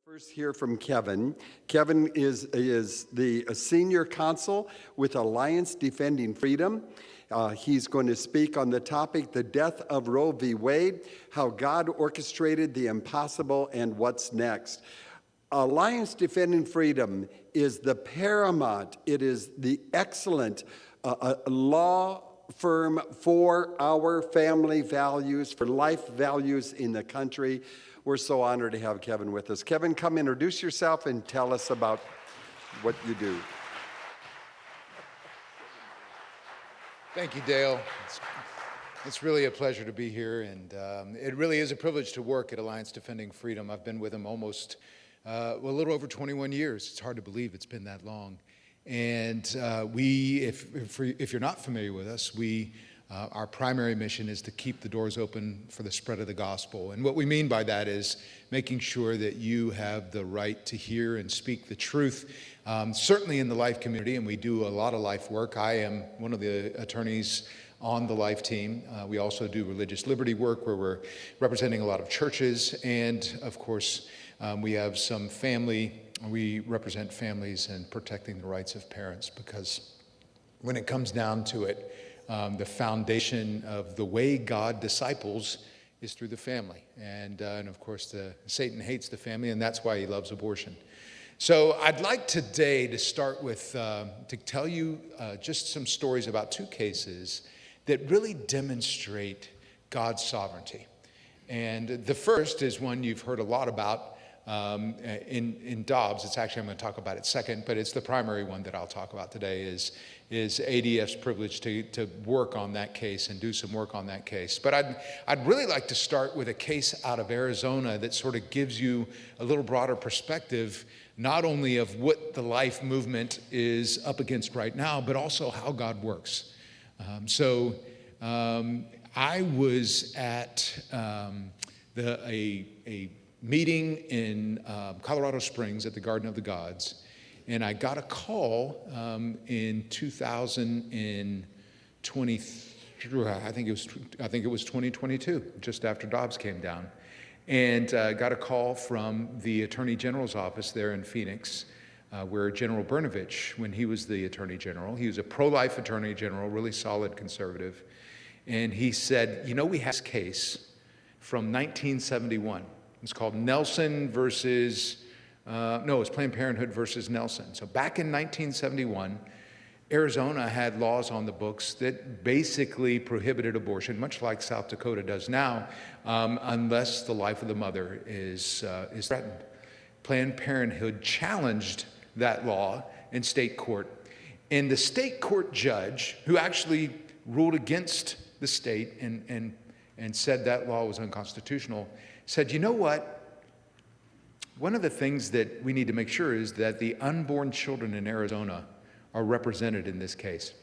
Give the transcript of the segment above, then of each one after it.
First hear from Kevin. Kevin is the senior counsel with Alliance Defending Freedom. He's going to speak on the topic, the death of Roe v. Wade, how God orchestrated the impossible and what's next. Alliance Defending Freedom is the paramount, it is the excellent law firm for our family values, for life values in the country. We're so honored to have Kevin with us. Kevin, come introduce yourself and tell us about what you do. Thank you, Dale. It's really a pleasure to be here, and it really is a privilege to work at Alliance Defending Freedom. I've been with them almost a little over 21 years. It's hard to believe it's been that long. And if you're not familiar with us, our primary mission is to keep the doors open for the spread of the gospel. And what we mean by that is making sure that you have the right to hear and speak the truth, certainly in the life community, and we do a lot of life work. I am one of the attorneys on the life team. We also do religious liberty work where we're representing a lot of churches. And of course, we have some family. We represent families and protecting the rights of parents, because when it comes down to it, the foundation of the way God disciples is through the family. And of course, Satan hates the family, and that's why he loves abortion. So I'd like today to start with, to tell you just some stories about two cases that really demonstrate God's sovereignty. And the first is one you've heard a lot about in Dobbs. It's actually, I'm going to talk about it second, but it's the primary one that I'll talk about today is ADF's privilege to work on that case and do some work on that case. But I'd really like to start with a case out of Arizona that sort of gives you a little broader perspective, not only of what the life movement is up against right now, but also how God works. I was at a meeting in Colorado Springs at the Garden of the Gods, and I got a call in 2023. I think it was 2022, just after Dobbs came down, and got a call from the Attorney General's office there in Phoenix, where General Brnovich, when he was the Attorney General, he was a pro-life Attorney General, really solid conservative, and he said, we have this case from 1971. It's called Nelson versus, it was Planned Parenthood versus Nelson. So back in 1971, Arizona had laws on the books that basically prohibited abortion, much like South Dakota does now, unless the life of the mother is threatened. Planned Parenthood challenged that law in state court. And the state court judge, who actually ruled against the state and said that law was unconstitutional, said, you know what? One of the things that we need to make sure is that the unborn children in Arizona are represented in this case.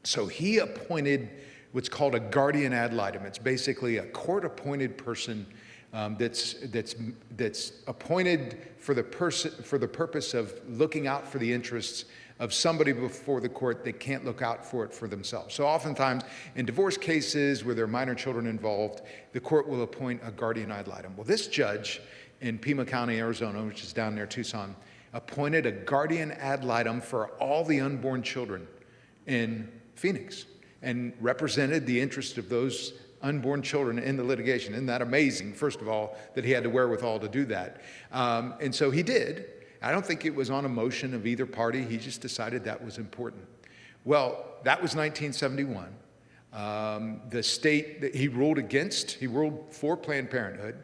So he appointed what's called a guardian ad litem. It's basically a court-appointed person that's appointed for the purpose of looking out for the interests of somebody before the court that can't look out for it for themselves. So oftentimes in divorce cases where there are minor children involved, the court will appoint a guardian ad litem. Well, this judge in Pima County, Arizona, which is down near Tucson, appointed a guardian ad litem for all the unborn children in Phoenix and represented the interest of those unborn children in the litigation. Isn't that amazing, first of all, that he had the wherewithal to do that? And so he did. I don't think it was on a motion of either party. He just decided that was important. Well, that was 1971. The state that he ruled for Planned Parenthood,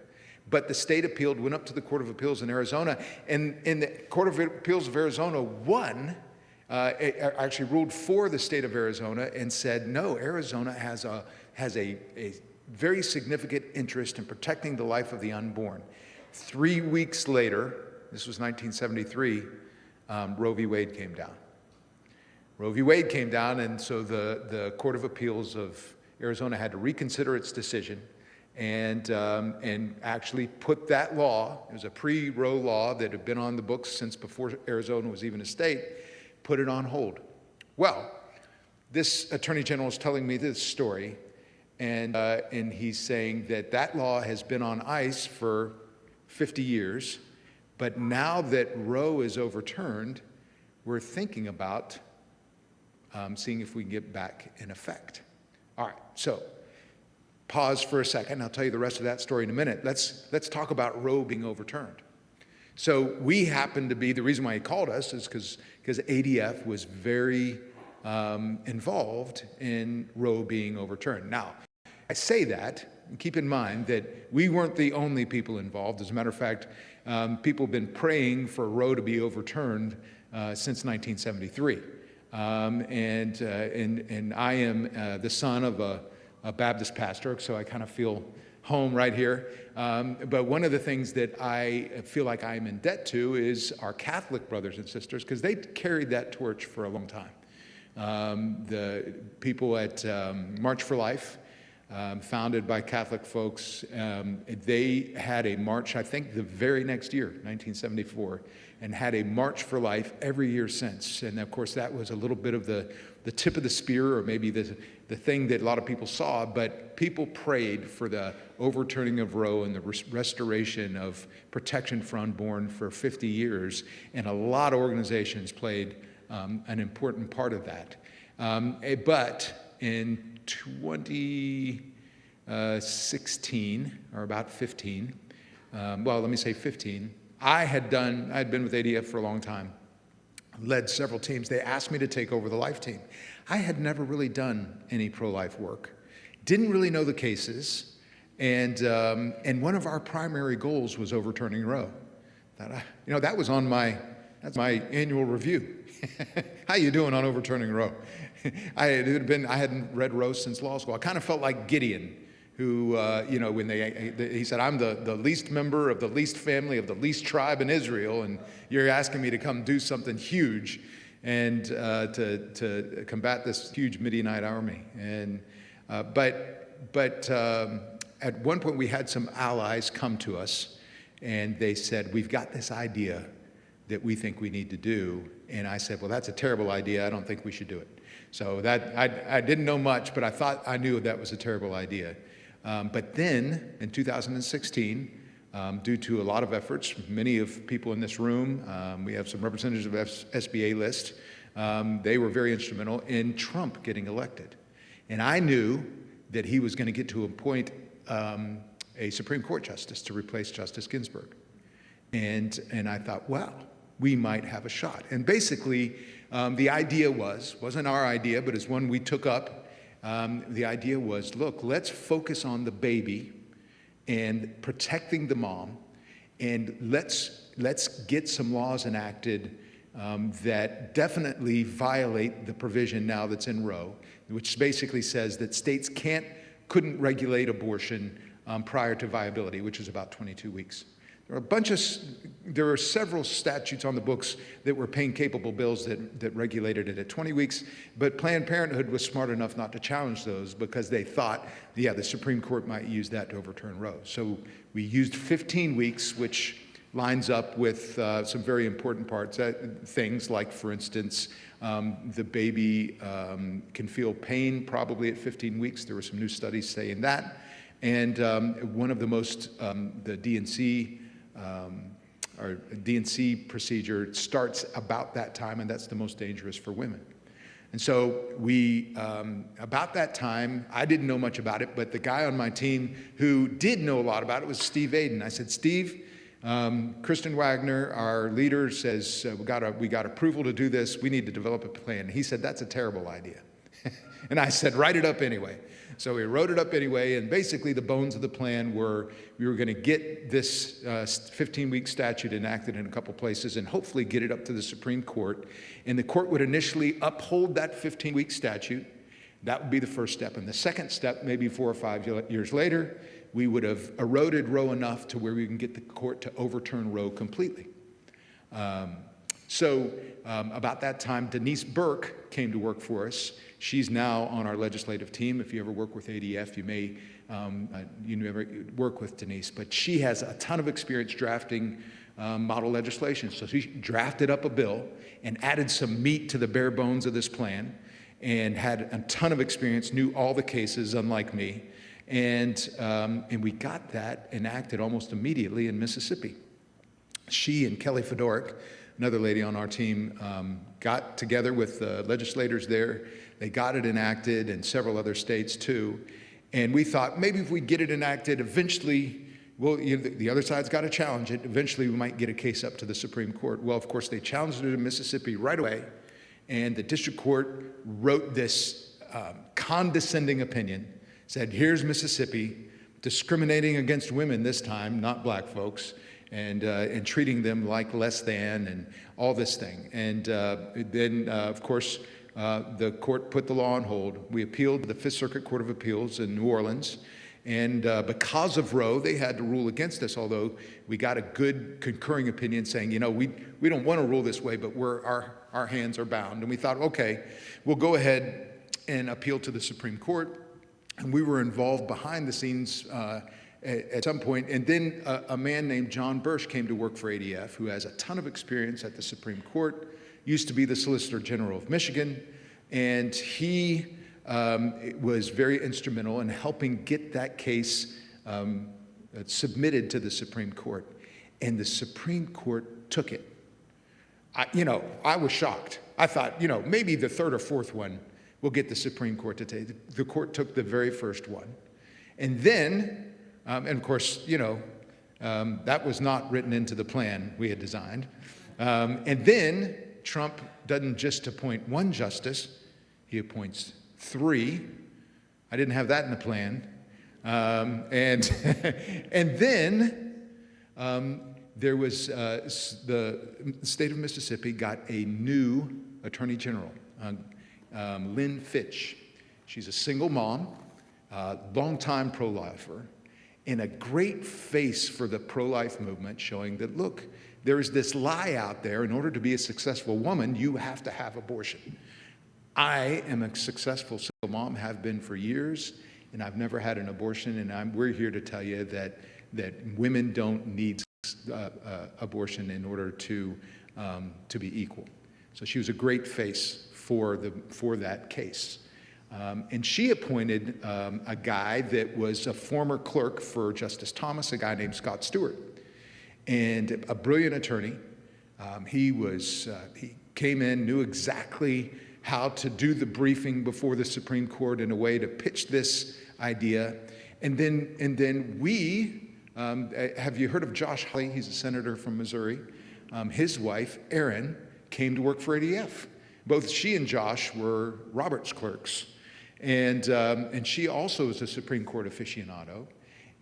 but the state appealed, went up to the Court of Appeals in Arizona, and the Court of Appeals of Arizona won, actually ruled for the state of Arizona and said, no, Arizona has a very significant interest in protecting the life of the unborn. 3 weeks later, this was 1973, Roe v. Wade came down. Roe v. Wade came down, and so the Court of Appeals of Arizona had to reconsider its decision and actually put that law, it was a pre-Roe law that had been on the books since before Arizona was even a state, put it on hold. Well, this Attorney General is telling me this story, and he's saying that law has been on ice for 50 years, But now that Roe is overturned, we're thinking about seeing if we can get back in effect. All right, so pause for a second. I'll tell you the rest of that story in a minute. Let's talk about Roe being overturned. So we happen to be, the reason why he called us is because ADF was very involved in Roe being overturned. Now, I say that, and keep in mind that we weren't the only people involved. As a matter of fact, people have been praying for Roe to be overturned since 1973. And I am the son of a Baptist pastor, so I kind of feel home right here. But one of the things that I feel like I'm in debt to is our Catholic brothers and sisters, because they carried that torch for a long time. The people at March for Life, founded by Catholic folks, they had a march, I think the very next year, 1974, and had a March for Life every year since. And of course, that was a little bit of the tip of the spear, or maybe the thing that a lot of people saw, but people prayed for the overturning of Roe and the restoration of protection for unborn for 50 years, and a lot of organizations played an important part of that. But in 2016, or about 15, well, let me say 15, I had been with ADF for a long time, led several teams. They asked me to take over the life team. I had never really done any pro-life work, didn't really know the cases, and one of our primary goals was overturning Roe. That was on that's my annual review. How you doing on overturning Roe? I hadn't read Roe since law school. I kind of felt like Gideon, who, when he said, I'm the least member of the least family of the least tribe in Israel, and you're asking me to come do something huge and to combat this huge Midianite army. And but at one point we had some allies come to us, and they said, we've got this idea that we think we need to do. And I said, well, that's a terrible idea. I don't think we should do it. So that I didn't know much, but I thought I knew that was a terrible idea. But then in 2016, due to a lot of efforts, many of people in this room, we have some representatives of SBA list, they were very instrumental in Trump getting elected. And I knew that he was going to get to appoint a Supreme Court justice to replace Justice Ginsburg. And I thought, wow, we might have a shot. And basically, the idea wasn't our idea, but it's one we took up. The idea was, look, let's focus on the baby and protecting the mom, and let's get some laws enacted that definitely violate the provision now that's in Roe, which basically says that states couldn't regulate abortion prior to viability, which is about 22 weeks. There are several statutes on the books that were pain-capable bills that regulated it at 20 weeks, but Planned Parenthood was smart enough not to challenge those because they thought, the Supreme Court might use that to overturn Roe. So we used 15 weeks, which lines up with some very important parts, things like, for instance, the baby can feel pain probably at 15 weeks. There were some new studies saying that. And one of the most, the D&C procedure starts about that time, and that's the most dangerous for women. And so we, about that time, I didn't know much about it, but the guy on my team who did know a lot about it was Steve Aden. I said, Steve, Kristen Wagner, our leader, says, we got approval to do this. We need to develop a plan. And he said, that's a terrible idea. And I said, write it up anyway. So we wrote it up anyway, and basically the bones of the plan were we were going to get this 15-week statute enacted in a couple places and hopefully get it up to the Supreme Court. And the court would initially uphold that 15-week statute. That would be the first step. And the second step, maybe 4 or 5 years later, we would have eroded Roe enough to where we can get the court to overturn Roe completely. About that time, Denise Burke came to work for us. She's now on our legislative team. If you ever work with ADF, you may never work with Denise, but she has a ton of experience drafting model legislation. So she drafted up a bill and added some meat to the bare bones of this plan, and had a ton of experience, knew all the cases, unlike me, and we got that enacted almost immediately in Mississippi. she and Kelly Fedoric, another lady on our team, got together with the legislators there. They got it enacted, and several other states too. And we thought maybe if we get it enacted, eventually, well, the other side's got to challenge it. Eventually, we might get a case up to the Supreme Court. Well, of course, they challenged it in Mississippi right away, and the district court wrote this condescending opinion, said, here's Mississippi discriminating against women this time, not black folks, and treating them like less than, and all this thing. And then, of course, the court put the law on hold. We appealed to the Fifth Circuit Court of Appeals in New Orleans, and because of Roe, they had to rule against us, although we got a good concurring opinion saying, we don't want to rule this way, but our hands are bound. And we thought, okay, we'll go ahead and appeal to the Supreme Court. And we were involved behind the scenes at some point. And then a man named John Bursch came to work for ADF, who has a ton of experience at the Supreme Court, used to be the Solicitor General of Michigan, and he was very instrumental in helping get that case submitted to the Supreme Court. And the Supreme Court took it. I was shocked. I thought, maybe the third or fourth one will get the Supreme Court to take it. The court took the very first one. And then, and of course, that was not written into the plan we had designed. And then Trump doesn't just appoint one justice, he appoints 3. I didn't have that in the plan. And then there was the state of Mississippi got a new attorney general, Lynn Fitch. She's a single mom, longtime pro-lifer, and a great face for the pro-life movement, showing that, look, there is this lie out there. In order to be a successful woman, you have to have abortion. I am a successful single mom, have been for years, and I've never had an abortion, and we're here to tell you that women don't need abortion in order to be equal. So she was a great face for that case. And she appointed a guy that was a former clerk for Justice Thomas, a guy named Scott Stewart, and a brilliant attorney. He came in, knew exactly how to do the briefing before the Supreme Court in a way to pitch this idea. And then we, have you heard of Josh Hawley? He's a senator from Missouri. His wife, Erin, came to work for ADF. Both she and Josh were Roberts clerks. And she also is a Supreme Court aficionado.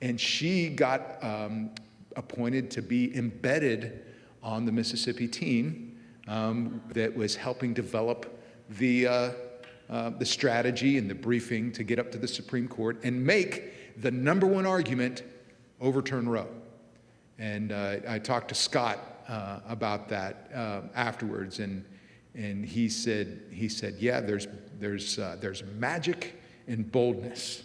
And she got appointed to be embedded on the Mississippi team that was helping develop the strategy and the briefing to get up to the Supreme Court and make the number one argument, overturn Roe. And I talked to Scott about that afterwards, and he said, yeah, there's magic and boldness.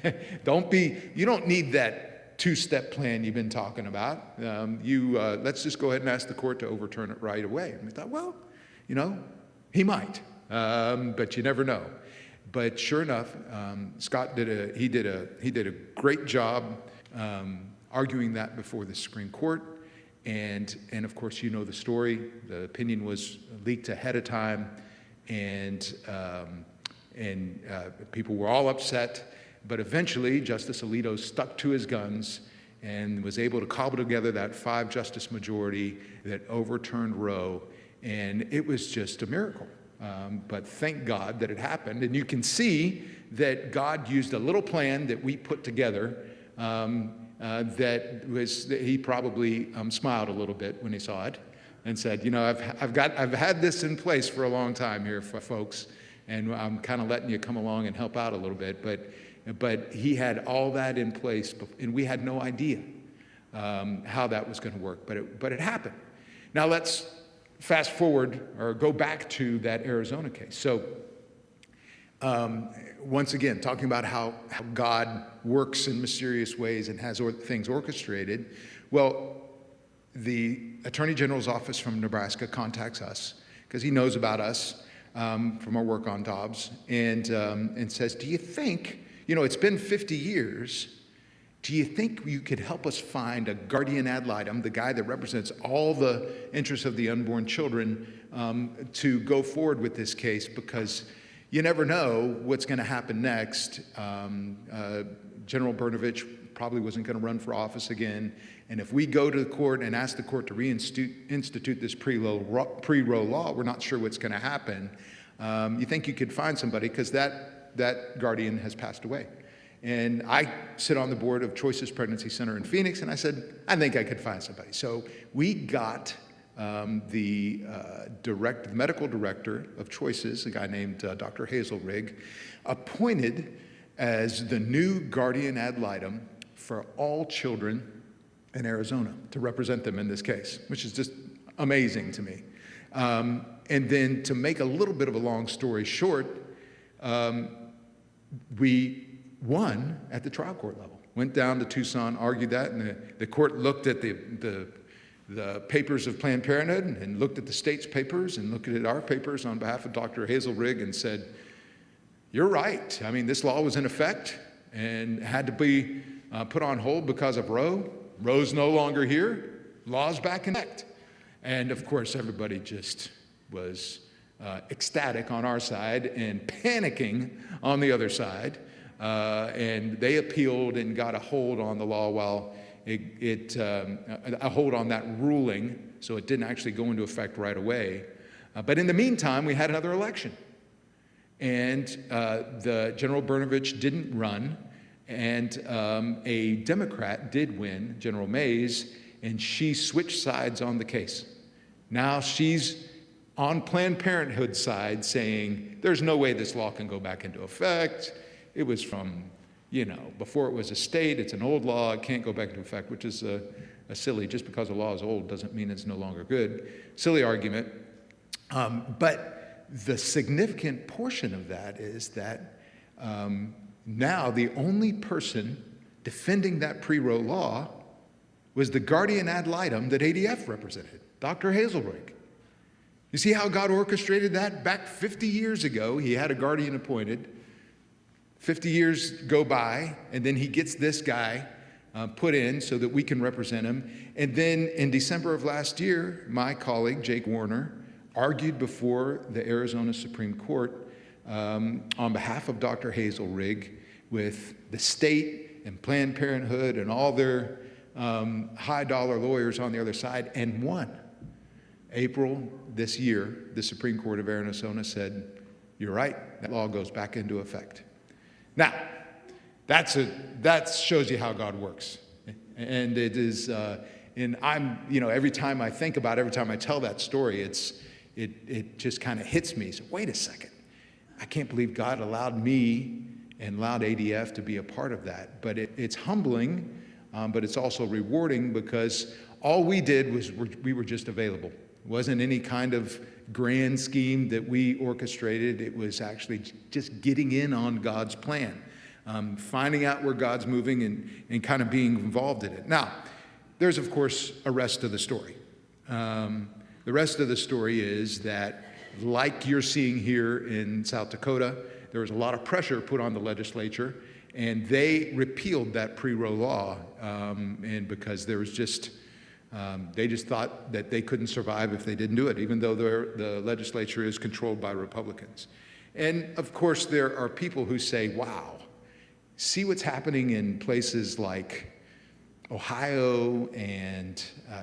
You don't need that two-step plan you've been talking about. Let's just go ahead and ask the court to overturn it right away. And we thought, well, he might, but you never know. But sure enough, Scott did a great job arguing that before the Supreme Court. And of course, the story. The opinion was leaked ahead of time, and people were all upset. But eventually, Justice Alito stuck to his guns and was able to cobble together that 5-justice majority that overturned Roe, and it was just a miracle. But thank God that it happened, and you can see that God used a little plan that we put together. He probably smiled a little bit when he saw it and said, I've had this in place for a long time here, folks, and I'm kind of letting you come along and help out a little bit. But he had all that in place, and we had no idea how that was going to work. But it happened. Now let's fast forward or go back to that Arizona case. So once again, talking about how God works in mysterious ways and has things orchestrated. Well, the Attorney General's office from Nebraska contacts us because he knows about us from our work on Dobbs, and says, do you think, it's been 50 years, do you think you could help us find a guardian ad litem, the guy that represents all the interests of the unborn children, to go forward with this case? Because you never know what's going to happen next. General Brnovich probably wasn't going to run for office again. And if we go to the court and ask the court to reinstitute this pre-Roe law, we're not sure what's going to happen. You think you could find somebody, because that guardian has passed away. And I sit on the board of Choices Pregnancy Center in Phoenix, and I said, I think I could find somebody. So we got the medical director of Choices, a guy named Dr. Hazelrig, appointed as the new guardian ad litem for all children in Arizona to represent them in this case, which is just amazing to me. And then, to make a little bit of a long story short, we won at the trial court level. Went down to Tucson, argued that, and the court looked at the papers of Planned Parenthood and looked at the state's papers and looked at our papers on behalf of Dr. Hazelrig and said, you're right. I mean, this law was in effect and had to be put on hold because of Roe. Roe's no longer here. Law's back in effect. And of course, everybody just was ecstatic on our side and panicking on the other side. And they appealed and got a hold on the law while a hold on that ruling, so it didn't actually go into effect right away. But in the meantime, we had another election. And the General Brnovich didn't run, and a Democrat did win, General Mays, and she switched sides on the case. Now she's on Planned Parenthood's side saying, there's no way this law can go back into effect. It was from, before it was a state, it's an old law, it can't go back into effect, which is a silly, just because a law is old doesn't mean it's no longer good. Silly argument. But the significant portion of that is that now the only person defending that pre-Roe law was the guardian ad litem that ADF represented, Dr. Hazelrig. You see how God orchestrated that? Back 50 years ago, he had a guardian appointed. 50 years go by, and then he gets this guy put in so that we can represent him. And then in December of last year, my colleague, Jake Warner, argued before the Arizona Supreme Court on behalf of Dr. Hazelrig with the state and Planned Parenthood and all their high-dollar lawyers on the other side, and won. April this year, the Supreme Court of Arizona said, you're right, that law goes back into effect. Now, that shows you how God works. And it is, and I'm, every time I think about it, every time I tell that story, it just kind of hits me. So wait a second. I can't believe God allowed me and allowed ADF to be a part of that. But it's humbling, but it's also rewarding, because all we did was we were just available. It wasn't any kind of grand scheme that we orchestrated. It was actually just getting in on God's plan, finding out where God's moving and kind of being involved in it. Now, there's, of course, a rest of the story. The rest of the story is that, like you're seeing here in South Dakota, there was a lot of pressure put on the legislature, and they repealed that pre-Roe law, and because there was just, they just thought that they couldn't survive if they didn't do it, even though the legislature is controlled by Republicans. And of course, there are people who say, wow, see what's happening in places like Ohio and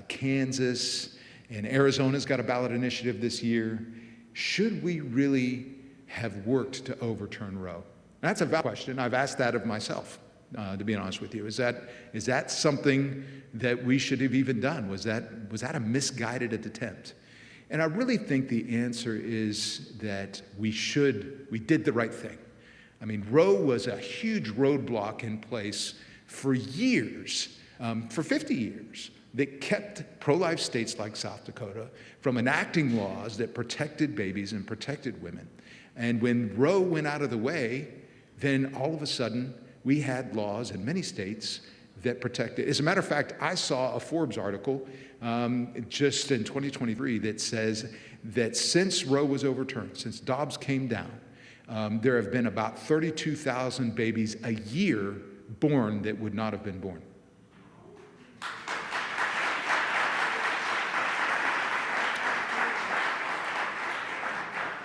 Kansas, and Arizona's got a ballot initiative this year. Should we really have worked to overturn Roe? That's a valid question. I've asked that of myself, to be honest with you. Is that something that we should have even done? Was that a misguided attempt? And I really think the answer is that we did the right thing. I mean, Roe was a huge roadblock in place for years, for 50 years, that kept pro-life states like South Dakota from enacting laws that protected babies and protected women. And when Roe went out of the way, then all of a sudden we had laws in many states that protected. As a matter of fact, I saw a Forbes article just in 2023 that says that since Roe was overturned, since Dobbs came down, there have been about 32,000 babies a year born that would not have been born.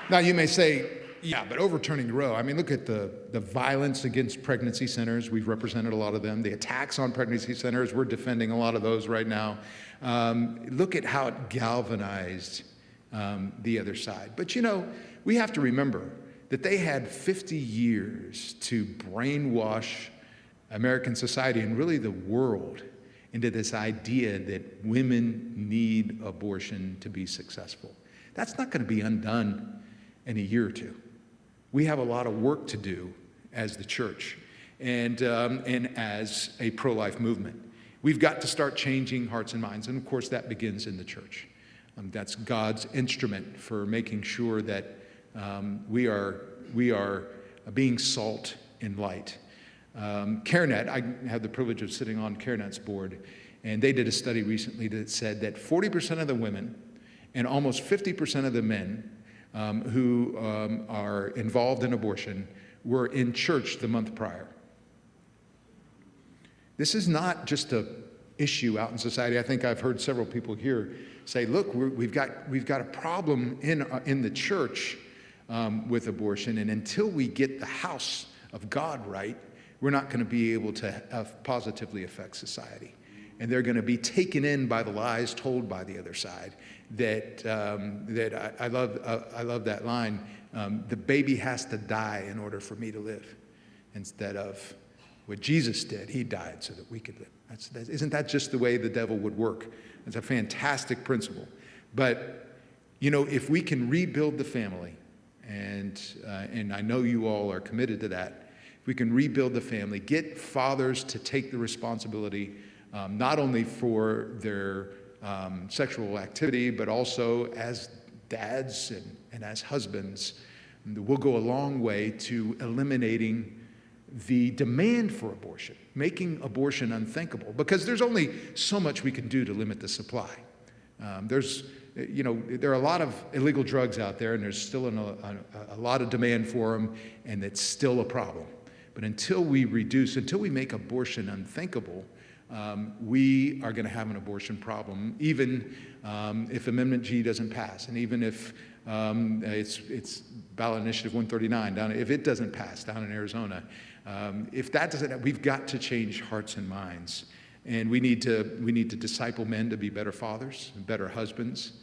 Now, you may say, yeah, but overturning Roe, I mean, look at the violence against pregnancy centers. We've represented a lot of them. The attacks on pregnancy centers, we're defending a lot of those right now. Look at how it galvanized the other side. But, we have to remember that they had 50 years to brainwash American society and really the world into this idea that women need abortion to be successful. That's not going to be undone in a year or two. We have a lot of work to do as the church and as a pro-life movement. We've got to start changing hearts and minds, and of course that begins in the church. That's God's instrument for making sure that we are being salt and light. CareNet, I have the privilege of sitting on CareNet's board, and they did a study recently that said that 40% of the women and almost 50% of the men who are involved in abortion were in church the month prior. This is not just an issue out in society. I think I've heard several people here say, look, we've got a problem in the church with abortion, and until we get the house of God right, we're not going to be able to positively affect society. And they're going to be taken in by the lies told by the other side. I love that line. The baby has to die in order for me to live, instead of what Jesus did. He died so that we could live. Isn't that just the way the devil would work? It's a fantastic principle. But if we can rebuild the family, and I know you all are committed to that. If we can rebuild the family, get fathers to take the responsibility not only for their sexual activity, but also as dads and as husbands, we'll go a long way to eliminating the demand for abortion, making abortion unthinkable, because there's only so much we can do to limit the supply. There are a lot of illegal drugs out there, and there's still a lot of demand for them, and it's still a problem. But until we make abortion unthinkable, we are going to have an abortion problem, even if Amendment G doesn't pass, and even if it's ballot initiative 139 if it doesn't pass down in Arizona. If that doesn't, we've got to change hearts and minds, and we need to disciple men to be better fathers, better husbands.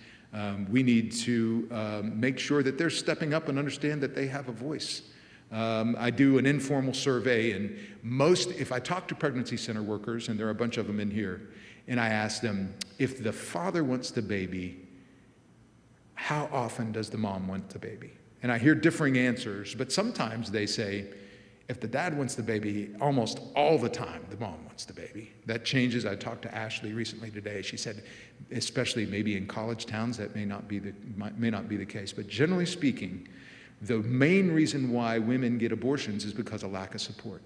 We need to make sure that they're stepping up and understand that they have a voice. I do an informal survey, and if I talk to pregnancy center workers, and there are a bunch of them in here, and I ask them, if the father wants the baby, how often does the mom want the baby? And I hear differing answers, but sometimes they say, if the dad wants the baby, almost all the time, the mom wants the baby. That changes. I talked to Ashley recently today. She said, especially maybe in college towns, that may not be the case. But generally speaking, the main reason why women get abortions is because of lack of support.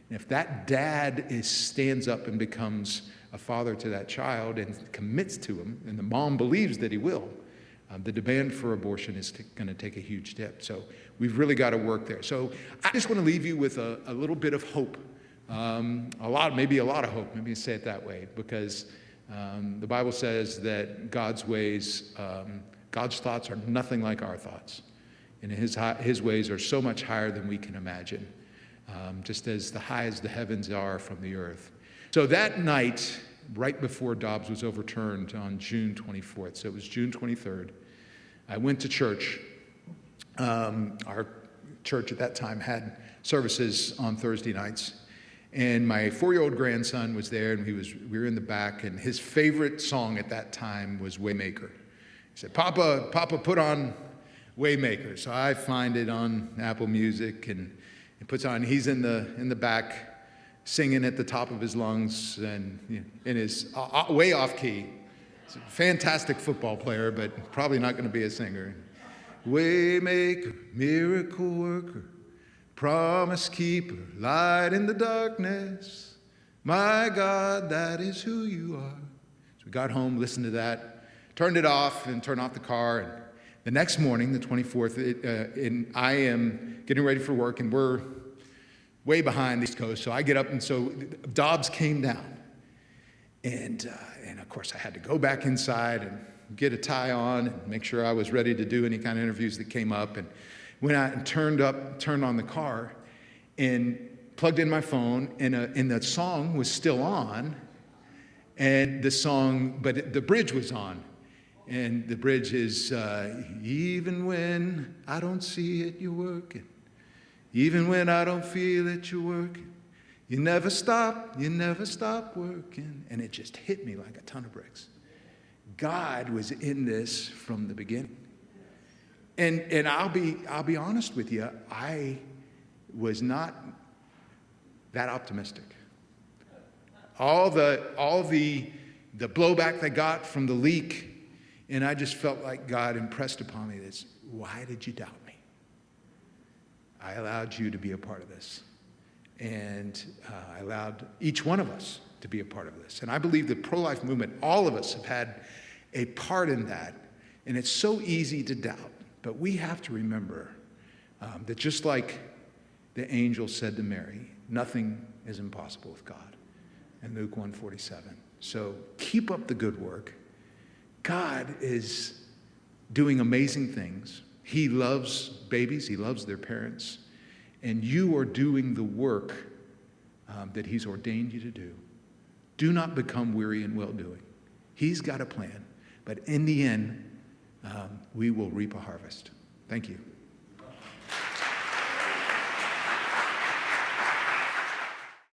And if that dad stands up and becomes a father to that child and commits to him, and the mom believes that he will, the demand for abortion is going to take a huge dip. So we've really got to work there. So I just want to leave you with a little bit of hope, maybe a lot of hope, maybe say it that way, because the Bible says that God's thoughts are nothing like our thoughts. And his ways are so much higher than we can imagine, just as the high as the heavens are from the earth. So that night, right before Dobbs was overturned on June 24th, so it was June 23rd, I went to church. Our church at that time had services on Thursday nights, and my 4-year-old grandson was there, and we were in the back, and his favorite song at that time was Waymaker. He said, Papa, put on Waymaker. So I find it on Apple Music, and it puts on. He's in the back, singing at the top of his lungs, and in his way off key. He's a fantastic football player, but probably not going to be a singer. Waymaker, miracle worker, promise keeper, light in the darkness. My God, that is who you are. So we got home, listened to that, turned it off, and turned off the car. And the next morning, the 24th, and I am getting ready for work, and we're way behind the East Coast. So I get up, and so Dobbs came down. And of course, I had to go back inside and get a tie on and make sure I was ready to do any kind of interviews that came up. And when I turned on the car and plugged in my phone, and the song was still on, and but the bridge was on. And the bridge is, even when I don't see it, you're working. Even when I don't feel it, you're working. You never stop working. And it just hit me like a ton of bricks. God was in this from the beginning. And I'll be honest with you, I was not that optimistic. All the blowback they got from the leak, and I just felt like God impressed upon me this: why did you doubt me? I allowed you to be a part of this. And I allowed each one of us to be a part of this. And I believe the pro-life movement, all of us have had a part in that. And it's so easy to doubt. But we have to remember that just like the angel said to Mary, nothing is impossible with God. In Luke 1:47. So keep up the good work. God is doing amazing things. He loves babies. He loves their parents. And you are doing the work that he's ordained you to do. Do not become weary in well-doing. He's got a plan. But in the end, we will reap a harvest. Thank you.